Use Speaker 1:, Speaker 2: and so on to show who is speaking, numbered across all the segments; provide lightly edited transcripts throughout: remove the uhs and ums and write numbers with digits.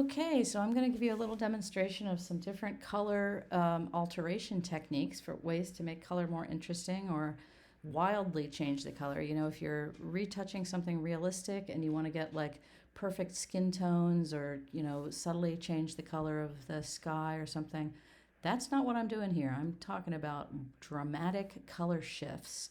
Speaker 1: Okay, so I'm going to give you a little demonstration of some different color alteration techniques for ways to make color more interesting or wildly change the color. You know, if you're retouching something realistic and you want to get like perfect skin tones or, you know, subtly change the color of the sky or something, that's not what I'm doing here. I'm talking about dramatic color shifts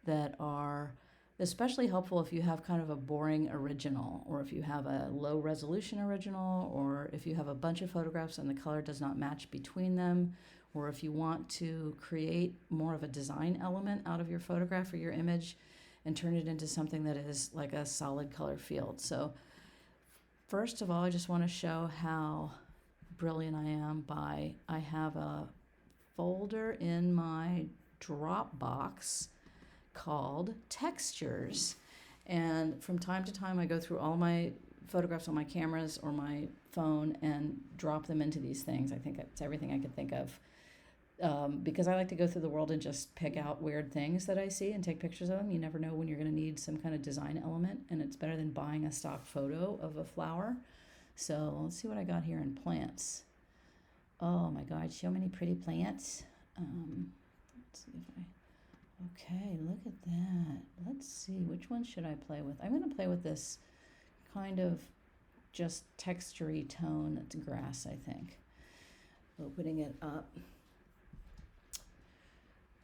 Speaker 1: that are especially helpful if you have kind of a boring original, or if you have a low resolution original, or if you have a bunch of photographs and the color does not match between them, or if you want to create more of a design element out of your photograph or your image and turn it into something that is like a solid color field. So first of all, I just want to show how brilliant I am by, I have a folder in my Dropbox called textures, and from time to time I go through all my photographs on my cameras or my phone and drop them into these things. I think it's everything I could think of, because I like to go through the world and just pick out weird things that I see and take pictures of them. You never know when you're going to need some kind of design element, and it's better than buying a stock photo of a flower. So let's see what I got here in plants. Oh my god, so many pretty plants. Let's see if I Okay, look at that. Let's see, which one should I play with? I'm going to play with this kind of just textury tone that's grass, I think. Opening it up.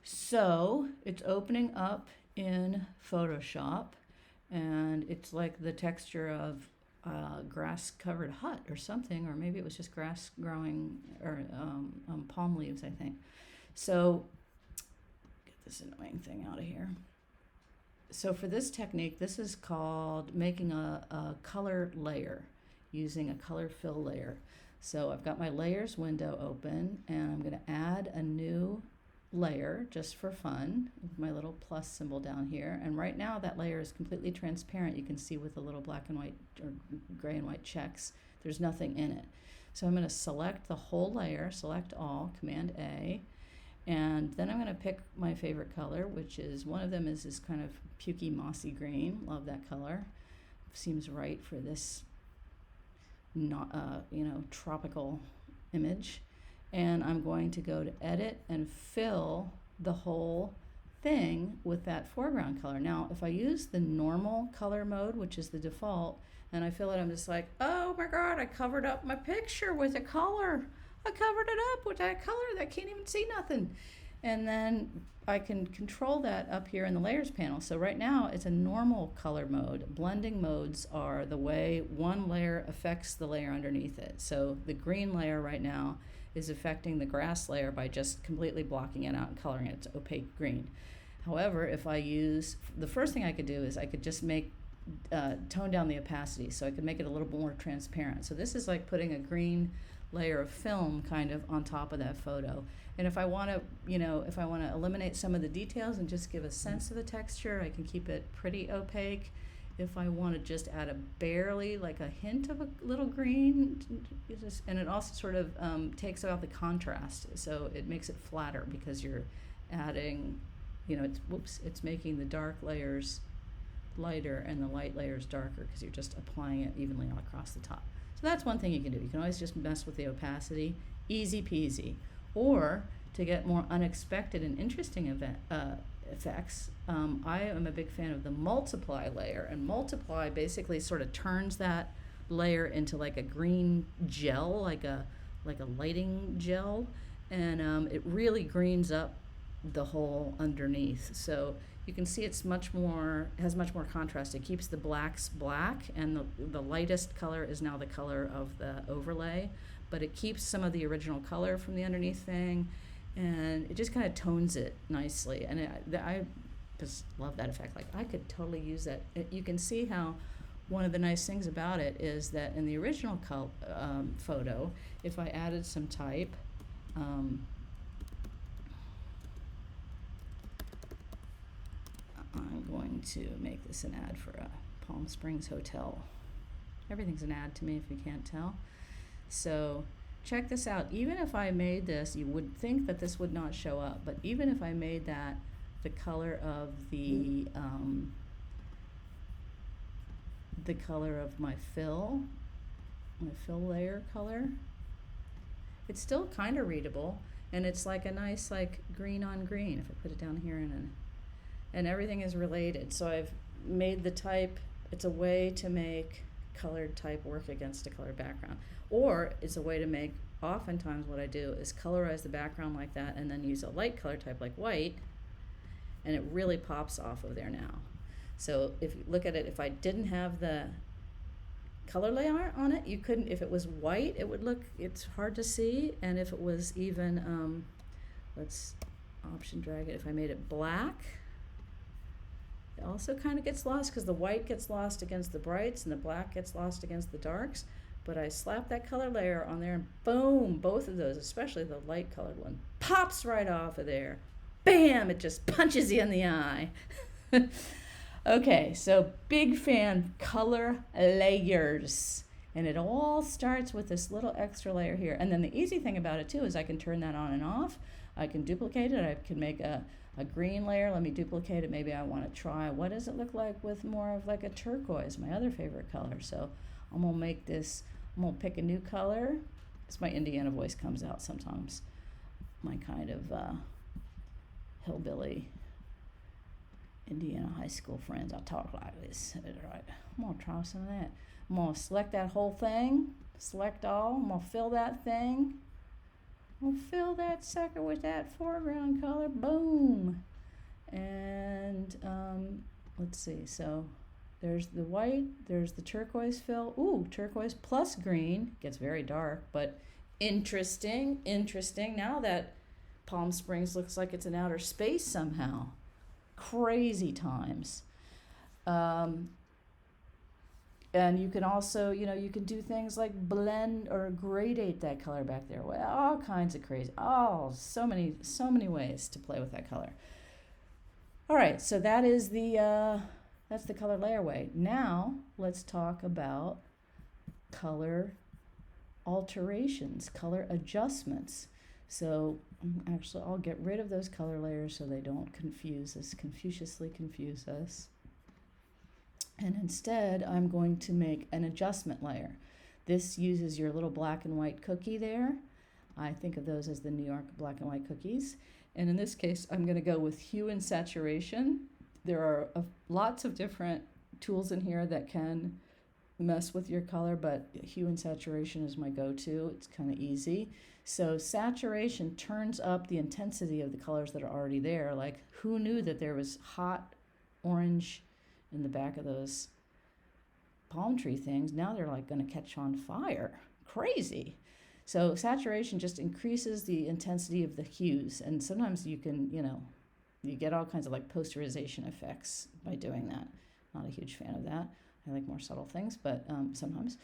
Speaker 1: So it's opening up in Photoshop, and it's like the texture of a grass-covered hut or something, or maybe it was just grass growing, or palm leaves, I think. So this annoying thing out of here. So for this technique, this is called making a color layer using a color fill layer. So I've got my layers window open, and I'm going to add a new layer just for fun with my little plus symbol down here. And right now that layer is completely transparent. You can see with the little black and white or gray and white checks, there's nothing in it. So I'm going to select the whole layer, select all, Command A. And then I'm going to pick my favorite color, which is, one of them is this kind of pukey mossy green. Love that color. Seems right for this not, tropical image. And I'm going to go to edit and fill the whole thing with that foreground color. Now, if I use the normal color mode, which is the default, and I fill it, I'm just like, oh my god, I covered up my picture with a color. I covered it up with that color that can't even see nothing. And then I can control that up here in the layers panel. So right now it's a normal color mode. Blending modes are the way one layer affects the layer underneath it. So the green layer right now is affecting the grass layer by just completely blocking it out and coloring it. It's opaque green. However, if I use, the first thing I could do is I could just make tone down the opacity, so I could make it a little more transparent. So this is like putting a green layer of film kind of on top of that photo. And if I want to, if I want to eliminate some of the details and just give a sense of the texture, I can keep it pretty opaque. If I want to just add a barely, like a hint of a little green, and it also sort of takes out the contrast, so it makes it flatter because you're adding, it's making the dark layers lighter and the light layers darker because you're just applying it evenly all across the top. So that's one thing you can do. You can always just mess with the opacity, easy peasy. Or to get more unexpected and interesting effects, I am a big fan of the multiply layer. And multiply basically sort of turns that layer into like a green gel, like a lighting gel, and it really greens up the whole underneath. So you can see it's has much more contrast. It keeps the blacks black, and the lightest color is now the color of the overlay, but it keeps some of the original color from the underneath thing, and it just kind of tones it nicely. And I just love that effect. Like, I could totally use that. You can see how one of the nice things about it is that in the original photo, if I added some type, I'm going to make this an ad for a Palm Springs hotel. Everything's an ad to me if you can't tell. So check this out. Even if I made this, you would think that this would not show up, but even if I made that the color of the color of my fill, my fill layer color. It's still kind of readable, and it's like a nice like green on green if I put it down here, and everything is related. So I've made the type, it's a way to make colored type work against a colored background, or it's a way to make, oftentimes what I do is colorize the background like that and then use a light color type like white, and it really pops off of there now. So if you look at it, if I didn't have the color layer on it, you couldn't, if it was white, it would look, it's hard to see, and if it was even, let's option drag it, if I made it black, it also kind of gets lost because the white gets lost against the brights and the black gets lost against the darks. But I slap that color layer on there and boom, both of those, especially the light colored one, pops right off of there. Bam, it just punches you in the eye. Okay, so big fan, color layers. And it all starts with this little extra layer here. And then the easy thing about it too is I can turn that on and off. I can duplicate it. I can make a green layer. Let me duplicate it. Maybe I want to try, what does it look like with more of like a turquoise, my other favorite color. So I'm gonna make this, I'm gonna pick a new color. It's my Indiana voice comes out sometimes. My kind of hillbilly Indiana high school friends, I talk like this. Right. I'm gonna try some of that. I'm gonna select that whole thing, select all, I'm gonna fill that thing. We'll fill that sucker with that foreground color, boom. And let's see, so there's the white, there's the turquoise fill. Ooh, turquoise plus green, gets very dark, but interesting, interesting. Now that Palm Springs looks like it's in outer space somehow. Crazy times. And you can also, you know, you can do things like blend or gradate that color back there. Well, all kinds of crazy, so many ways to play with that color. All right, so that is that's the color layer way. Now let's talk about color alterations, color adjustments. So actually, I'll get rid of those color layers so they don't confuse us, confuciously confuse us. And instead, I'm going to make an adjustment layer. This uses your little black and white cookie there. I think of those as the New York black and white cookies. And in this case, I'm going to go with hue and saturation. There are lots of different tools in here that can mess with your color, but hue and saturation is my go-to. It's kind of easy. So saturation turns up the intensity of the colors that are already there. Like, who knew that there was hot orange in the back of those palm tree things? Now they're like going to catch on fire. Crazy. So saturation just increases the intensity of the hues, and sometimes you can, you know, you get all kinds of like posterization effects by doing that. Not a huge fan of that. I like more subtle things, but sometimes.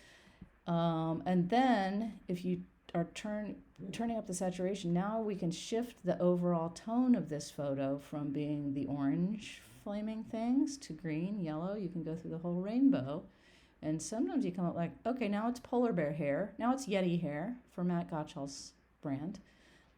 Speaker 1: And then if you are turning up the saturation, now we can shift the overall tone of this photo from being the orange flaming things to green, yellow. You can go through the whole rainbow. And sometimes you come up like, okay, now it's polar bear hair. Now it's Yeti hair for Matt Gottschall's brand.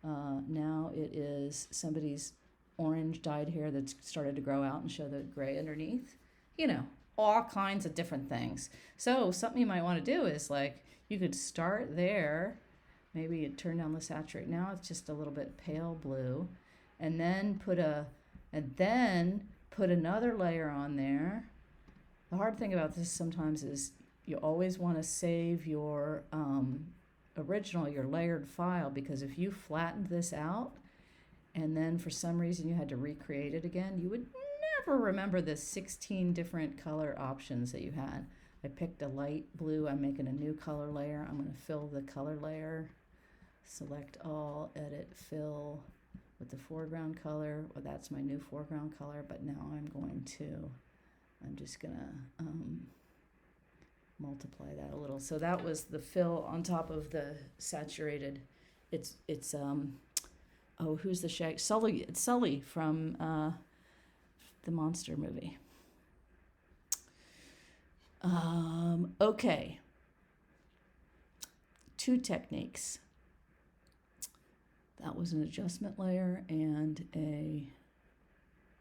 Speaker 1: Now it is somebody's orange dyed hair that's started to grow out and show the gray underneath. You know, all kinds of different things. So something you might want to do is like, you could start there. Maybe you turn down the saturate. Now it's just a little bit pale blue. And then put another layer on there. The hard thing about this sometimes is you always want to save your original, your layered file, because if you flattened this out and then for some reason you had to recreate it again, you would never remember the 16 different color options that you had. I picked a light blue. I'm making a new color layer. I'm going to fill the color layer. Select all, edit, fill with the foreground color. Well, that's my new foreground color, but now I'm just going to multiply that a little. So that was the fill on top of the saturated. It's who's the shag? Sully. It's Sully from the Monster movie. Okay. 2 techniques. That was an adjustment layer and a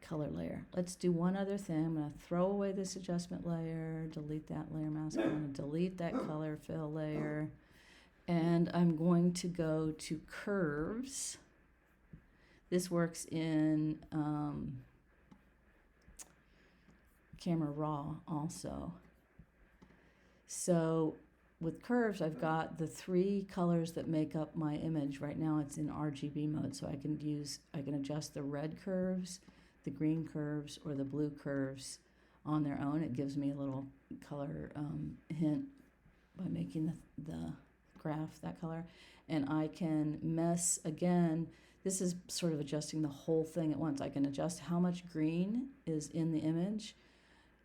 Speaker 1: color layer. Let's do one other thing. I'm going to throw away this adjustment layer, delete that layer mask. I'm going to delete that color fill layer, and I'm going to go to curves. This works in Camera Raw also. So with curves, I've got the 3 colors that make up my image. Right now it's in RGB mode, so I can adjust the red curves, the green curves, or the blue curves on their own. It gives me a little color hint by making the graph that color. And I can mess again. This is sort of adjusting the whole thing at once. I can adjust how much green is in the image.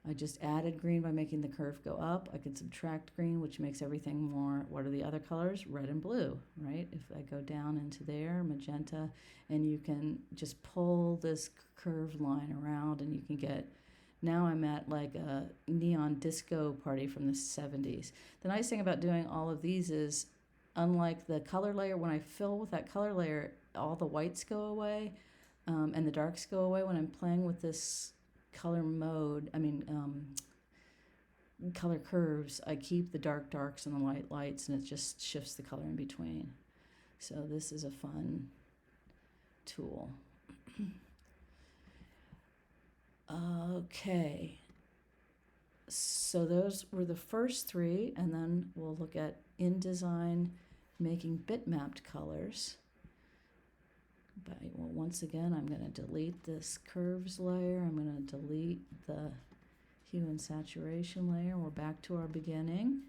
Speaker 1: I just added green by making the curve go up. I could subtract green, which makes everything more, what are the other colors? Red and blue, right? If I go down into there, magenta, and you can just pull this curved line around and you can get, now I'm at like a neon disco party from the 70s. The nice thing about doing all of these is, unlike the color layer, when I fill with that color layer, all the whites go away and the darks go away. When I'm playing with this color mode, color curves, I keep the dark darks and the light lights, and it just shifts the color in between. So this is a fun tool. Okay, so those were the first 3, and then we'll look at InDesign making bitmapped colors. But once again, I'm going to delete this curves layer. I'm going to delete the hue and saturation layer. We're back to our beginning.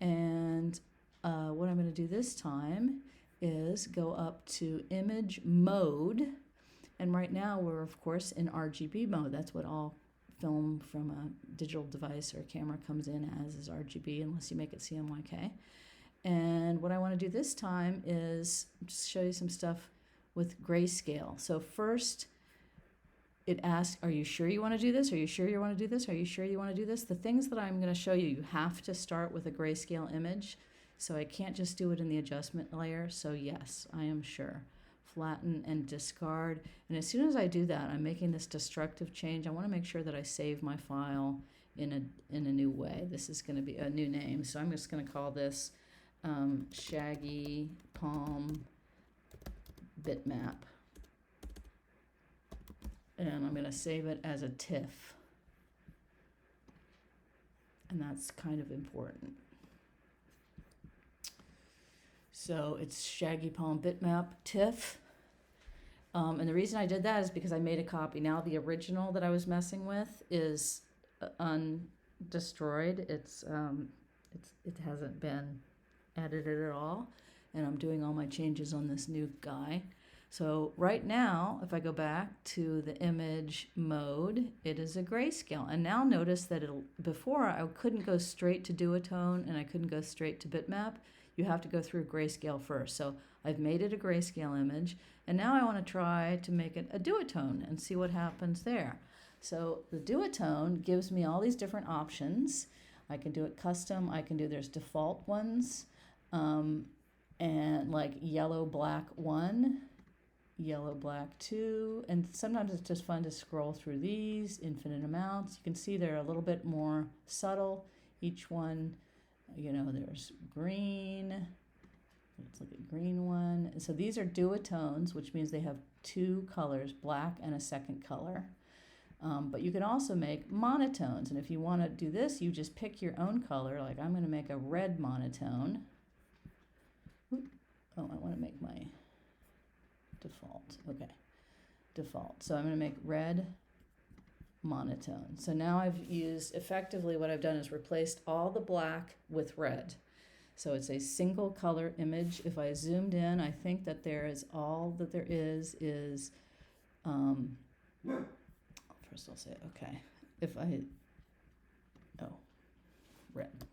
Speaker 1: And what I'm going to do this time is go up to image mode. And right now we're, of course, in RGB mode. That's what all film from a digital device or camera comes in as, is RGB, unless you make it CMYK. And what I want to do this time is just show you some stuff with grayscale. So first, it asks, are you sure you want to do this? Are you sure you want to do this? Are you sure you want to do this? The things that I'm going to show you, you have to start with a grayscale image. So I can't just do it in the adjustment layer. So yes, I am sure. Flatten and discard. And as soon as I do that, I'm making this destructive change. I want to make sure that I save my file in a new way. This is going to be a new name. So I'm just going to call this Shaggy Palm Bitmap, and I'm going to save it as a TIFF, and that's kind of important. So it's Shaggy Palm Bitmap TIFF, and the reason I did that is because I made a copy. Now the original that I was messing with is undestroyed. It hasn't been edited at all, and I'm doing all my changes on this new guy. So right now, if I go back to the image mode, it is a grayscale. And now notice that before I couldn't go straight to Duotone and I couldn't go straight to bitmap. You have to go through grayscale first. So I've made it a grayscale image, and now I want to try to make it a duotone and see what happens there. So the duotone gives me all these different options. I can do it custom. There's default ones, and like yellow, black 1, yellow, black 2, and sometimes it's just fun to scroll through these infinite amounts. You can see they're a little bit more subtle. Each one, there's green. Let's look at green one. So these are duotones, which means they have 2 colors, black and a second color. But you can also make monotones, and if you want to do this, you just pick your own color. Like I'm going to make a red monotone. Oh, I want to make my default. Okay, default. So I'm going to make red monotone. So now I've used, effectively what I've done is replaced all the black with red. So it's a single color image. If I zoomed in, I think that all that there is first I'll say, okay, red.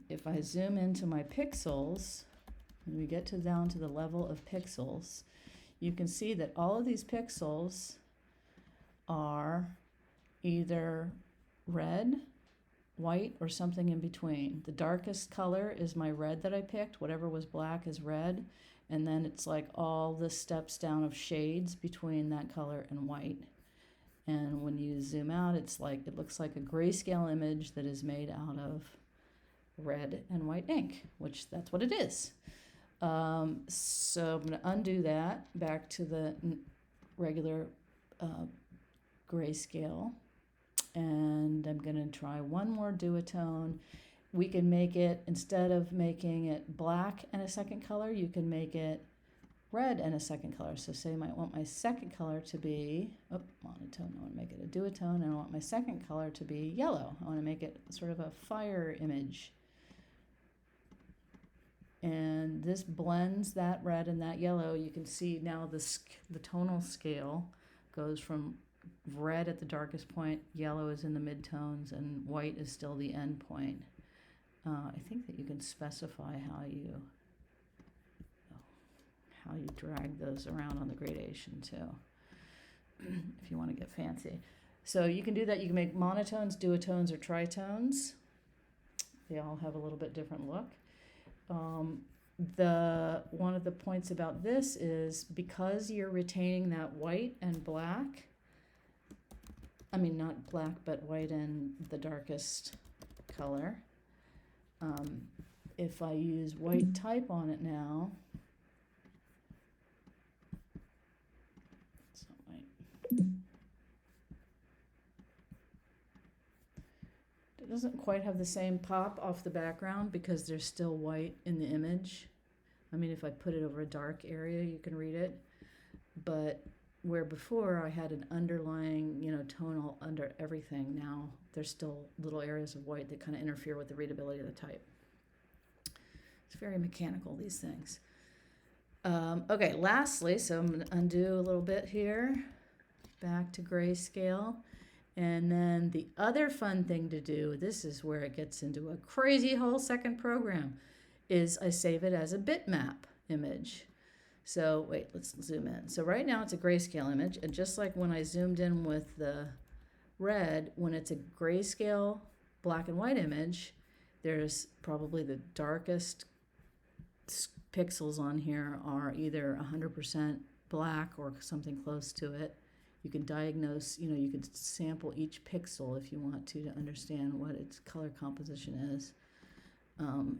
Speaker 1: If I zoom into my pixels, when we get down to the level of pixels, you can see that all of these pixels are either red, white, or something in between. The darkest color is my red that I picked. Whatever was black is red, And then it's like all the steps down of shades between that color and white. And when you zoom out, it's like, it looks like a grayscale image that is made out of red and white ink, which that's what it is. So I'm going to undo that back to the regular grayscale. And I'm going to try one more duotone. We can make it, instead of making it black and a second color, you can make it red and a second color. So say I might want my second color to be, monotone, I want to make it a duotone, and I want my second color to be yellow. I want to make it sort of a fire image. And this blends that red and that yellow. You can see now the tonal scale goes from red at the darkest point, yellow is in the midtones, and white is still the end point. I think that you can specify how you drag those around on the gradation too, if you want to get fancy. So you can do that. You can make monotones, duotones, or tritones. They all have a little bit different look. One of the points about this is because you're retaining that white and black, I mean not black, but white and the darkest color. If I use white type on it now, it's not white. It doesn't quite have the same pop off the background because there's still white in the image. I mean, if I put it over a dark area, you can read it. But where before I had an underlying, tonal under everything, now there's still little areas of white that kind of interfere with the readability of the type. It's very mechanical, these things. Okay, lastly, so I'm going to undo a little bit here, back to grayscale. And then the other fun thing to do, this is where it gets into a crazy whole second program, is I save it as a bitmap image. So wait, let's zoom in. So right now it's a grayscale image, and just like when I zoomed in with the red, when it's a grayscale black and white image, there's probably the darkest pixels on here are either 100% black or something close to it. You can diagnose, you can sample each pixel if you want to understand what its color composition is.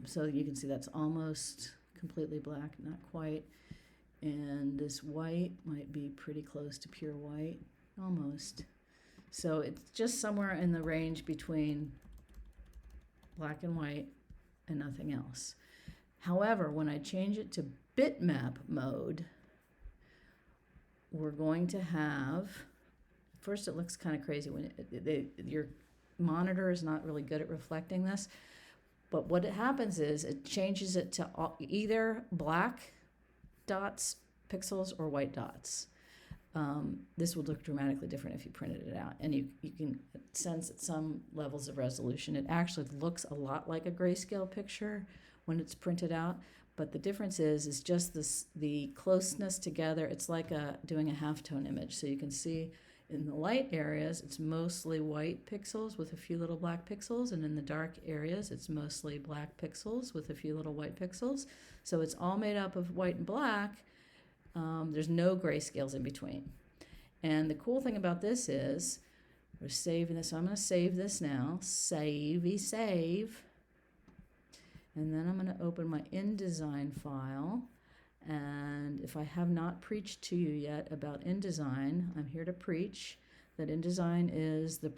Speaker 1: So you can see that's almost completely black, not quite. And this white might be pretty close to pure white, almost. So it's just somewhere in the range between black and white and nothing else. However, when I change it to bitmap mode, we're going to have, first it looks kind of crazy when your monitor is not really good at reflecting this, but what happens is it changes it to either black dots, pixels, or white dots. This would look dramatically different if you printed it out, and you can sense at some levels of resolution it actually looks a lot like a grayscale picture when it's printed out. But the difference is just the closeness together. It's like doing a halftone image. So you can see in the light areas, it's mostly white pixels with a few little black pixels. And in the dark areas, it's mostly black pixels with a few little white pixels. So it's all made up of white and black. There's no grayscales in between. And the cool thing about this is we're saving this. So I'm going to save this now. Save. And then I'm going to open my InDesign file. And if I have not preached to you yet about InDesign, I'm here to preach that InDesign is the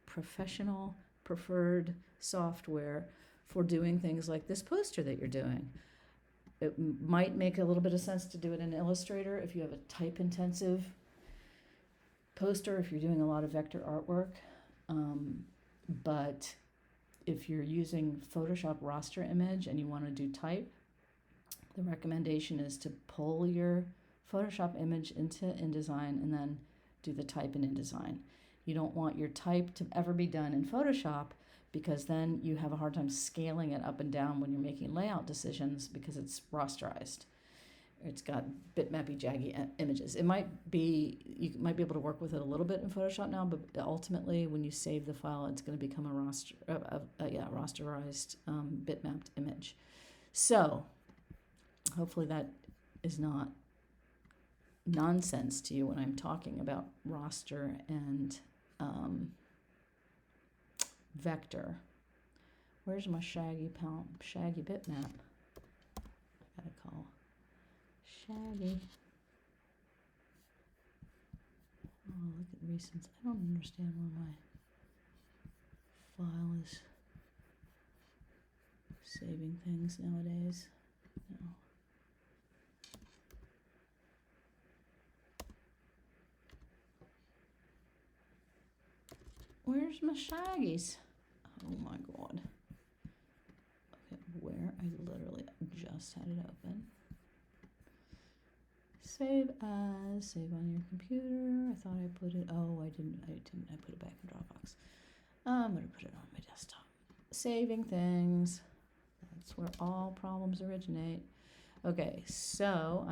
Speaker 1: professional preferred software for doing things like this poster that you're doing. It might make a little bit of sense to do it in Illustrator if you have a type-intensive poster, if you're doing a lot of vector artwork. But if you're using Photoshop raster image and you want to do type, the recommendation is to pull your Photoshop image into InDesign and then do the type in InDesign. You don't want your type to ever be done in Photoshop because then you have a hard time scaling it up and down when you're making layout decisions because it's rasterized. It's got bitmappy, jaggy images. You might be able to work with it a little bit in Photoshop now, but ultimately when you save the file, it's going to become a rasterized bitmapped image. So hopefully that is not nonsense to you when I'm talking about raster and vector. Where's my shaggy bitmap? I gotta call shaggy. Oh, look at recents. I don't understand where my file is saving things nowadays. No. Where's my shaggies? Oh my god. Okay, where? I literally just had it open. Save as, save on your computer. I thought I put it, oh, I didn't, I put it back in Dropbox. I'm gonna put it on my desktop. Saving things. That's where all problems originate. Okay, so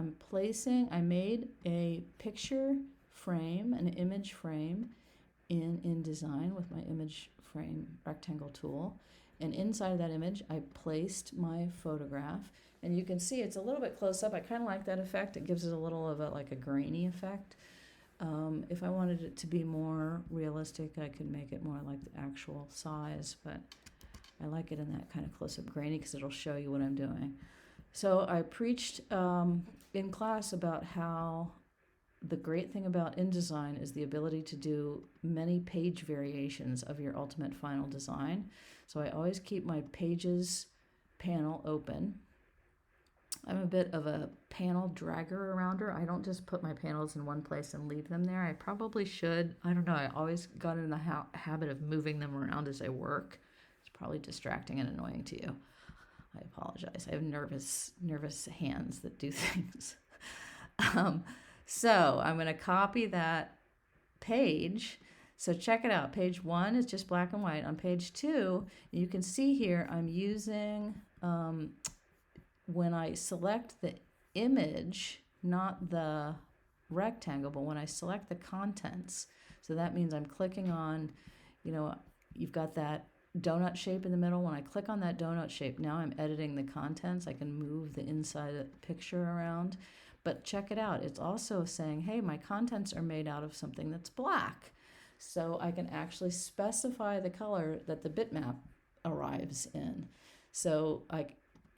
Speaker 1: I made a picture frame, an image frame in InDesign with my image frame rectangle tool. And inside of that image, I placed my photograph. And you can see it's a little bit close up. I kind of like that effect. It gives it a little of like a grainy effect. If I wanted it to be more realistic, I could make it more like the actual size, but I like it in that kind of close-up grainy because it'll show you what I'm doing. So I preached in class about how the great thing about InDesign is the ability to do many page variations of your ultimate final design. So I always keep my pages panel open. I'm a bit of a panel dragger arounder. I don't just put my panels in one place and leave them there. I probably should. I don't know. I always got in the habit of moving them around as I work. It's probably distracting and annoying to you. I apologize. I have nervous hands that do things. So I'm going to copy that page. So check it out. Page 1 is just black and white. On page 2, you can see here I'm using, when I select the image, not the rectangle, but when I select the contents, so that means I'm clicking on, you've got that donut shape in the middle. When I click on that donut shape, now I'm editing the contents. I can move the inside of the picture around. But check it out. It's also saying, hey, my contents are made out of something that's black. So I can actually specify the color that the bitmap arrives in. So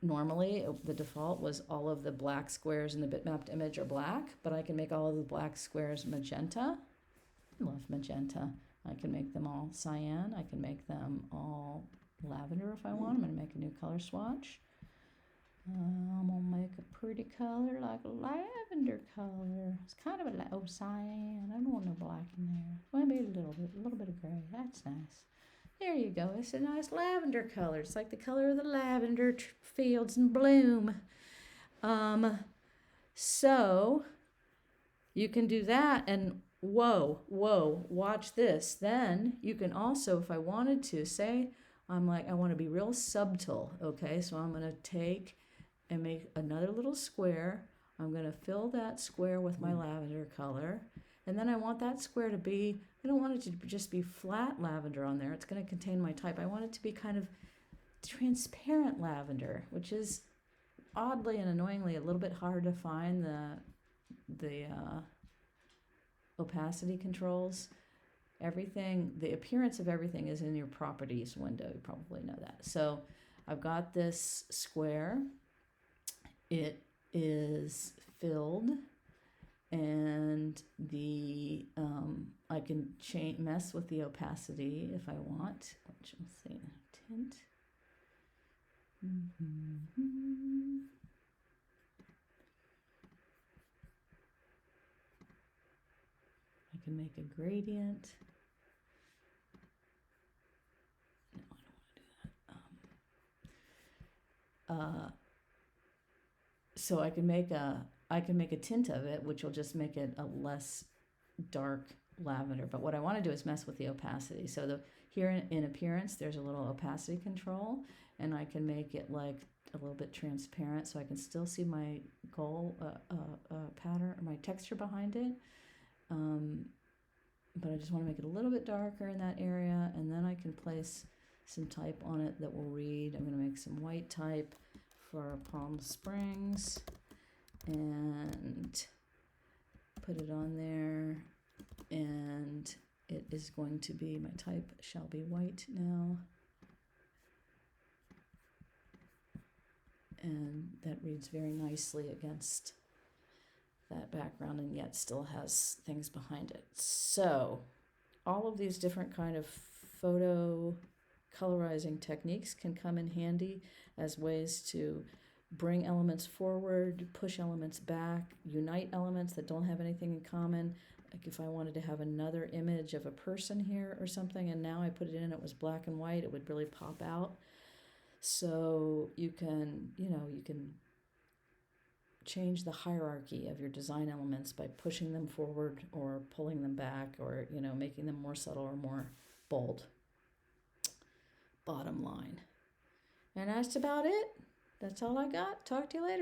Speaker 1: normally the default was all of the black squares in the bitmapped image are black, but I can make all of the black squares magenta. I love magenta. I can make them all cyan. I can make them all lavender if I want. I'm going to make a new color swatch. I'm going to make a pretty color like a lavender color. It's kind of a cyan. I don't want no black in there. Maybe a little bit of gray. That's nice. There you go. It's a nice lavender color. It's like the color of the lavender fields in bloom. So you can do that, and whoa, watch this. Then you can also, if I wanted to, say I want to be real subtle, okay? So I'm going to take and make another little square. I'm going to fill that square with my lavender color. And then I want that square to be, I don't want it to just be flat lavender on there. It's going to contain my type. I want it to be kind of transparent lavender, which is oddly and annoyingly a little bit hard to find the opacity controls. Everything, the appearance of everything is in your properties window. You probably know that. So I've got this square. It is filled, and the I can mess with the opacity if I want. Let's see, tint. I can make a gradient. No, I don't want to do that. So I can make a tint of it, which will just make it a less dark lavender. But what I want to do is mess with the opacity. So here in appearance, there's a little opacity control, and I can make it like a little bit transparent, so I can still see my goal pattern, or my texture behind it. But I just want to make it a little bit darker in that area, and then I can place some type on it that will read. I'm going to make some white type for Palm Springs, and put it on there, and it is going to be, my type shall be white now. And that reads very nicely against that background, and yet still has things behind it. So all of these different kind of photo colorizing techniques can come in handy as ways to bring elements forward, push elements back, unite elements that don't have anything in common. Like if I wanted to have another image of a person here or something, and now I put it in, it was black and white, it would really pop out. So you can, you can change the hierarchy of your design elements by pushing them forward or pulling them back, or, making them more subtle or more bold. Bottom line. And that's about it. That's all I got. Talk to you later.